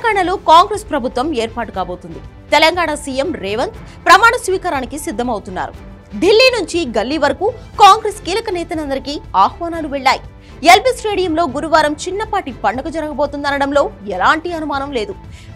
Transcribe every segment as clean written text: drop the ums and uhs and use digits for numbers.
తెలంగాణలో కాంగ్రెస్ ప్రభుత్వం ఏర్పాటు కాబోతుంది. తెలంగాణ సీఎం రేవంత్ ప్రమాణ స్వీకారానికి సిద్ధమవుతున్నారు. ఢిల్లీ నుంచి గల్లీ వరకు కాంగ్రెస్ కీలక నేతలందరికీ ఆహ్వానాలు వెళ్లాయి. ఎల్బీ స్టేడియంలో గురువారం చిన్నపాటి పండుగ జరగబోతుందనడంలో ఎలాంటి అనుమానం లేదు.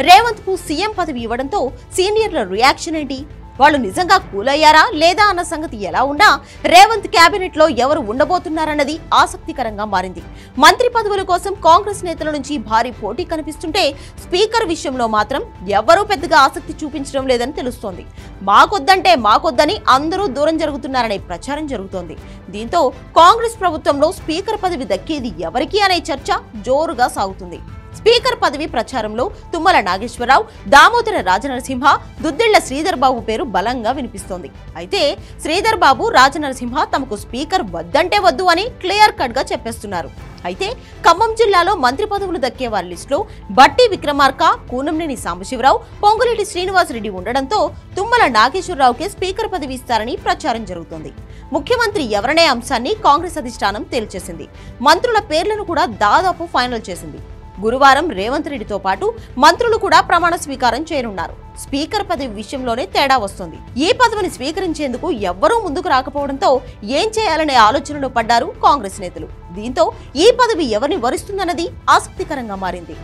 రేవంత్ కు సీఎం పదవి ఇవ్వడంతో సీనియర్ల రియాక్షన్ ఏంటి? వాళ్ళు నిజంగా కూలయ్యారా లేదా అన్న సంగతి ఎలా ఉన్నా రేవంత్ కేబినెట్ లో ఎవరు ఉండబోతున్నారన్నది ఆసక్తికరంగా మారింది. మంత్రి పదవుల కోసం కాంగ్రెస్ నేతల నుంచి భారీ పోటీ కనిపిస్తుంటే స్పీకర్ విషయంలో మాత్రం ఎవరూ పెద్దగా ఆసక్తి చూపించడం లేదని తెలుస్తోంది. మాకొద్దంటే మాకొద్దని అందరూ దూరం జరుగుతున్నారనే ప్రచారం జరుగుతోంది. దీంతో కాంగ్రెస్ ప్రభుత్వంలో స్పీకర్ పదవి దక్కేది ఎవరికి అనే చర్చ జోరుగా సాగుతుంది. స్పీకర్ పదవి ప్రచారంలో తుమ్మల నాగేశ్వరరావు, దామోదర రాజనరసింహ, దుద్దిళ్ల శ్రీధర్ బాబు పేరు బలంగా వినిపిస్తోంది. అయితే శ్రీధర్ బాబు, రాజనరసింహ తమకు స్పీకర్ వద్దంటే వద్దు అని క్లియర్ కట్ గా చెప్పేస్తున్నారు. అయితే ఖమ్మం జిల్లాలో మంత్రి పదవులు దక్కే వారి లిస్టులో బట్టి విక్రమార్క, కూనంనేని సాంబశివరావు, పొంగులేటి శ్రీనివాసరెడ్డి ఉండడంతో తుమ్మల నాగేశ్వరరావుకే స్పీకర్ పదవి ఇస్తారని ప్రచారం జరుగుతోంది. ముఖ్యమంత్రి ఎవరనే అంశాన్ని కాంగ్రెస్ అధిష్టానం తేల్చేసింది. మంత్రుల పేర్లను కూడా దాదాపు ఫైనల్ చేసింది. గురువారం రేవంత్ రెడ్డితో పాటు మంత్రులు కూడా ప్రమాణ స్వీకారం చేయనున్నారు. స్పీకర్ పదవి విషయంలోనే తేడా వస్తుంది. ఈ పదవిని స్వీకరించేందుకు ఎవ్వరూ ముందుకు రాకపోవడంతో ఏం చేయాలనే ఆలోచనలో పడ్డారు కాంగ్రెస్ నేతలు. దీంతో ఈ పదవి ఎవరిని వరిస్తుందన్నది ఆసక్తికరంగా మారింది.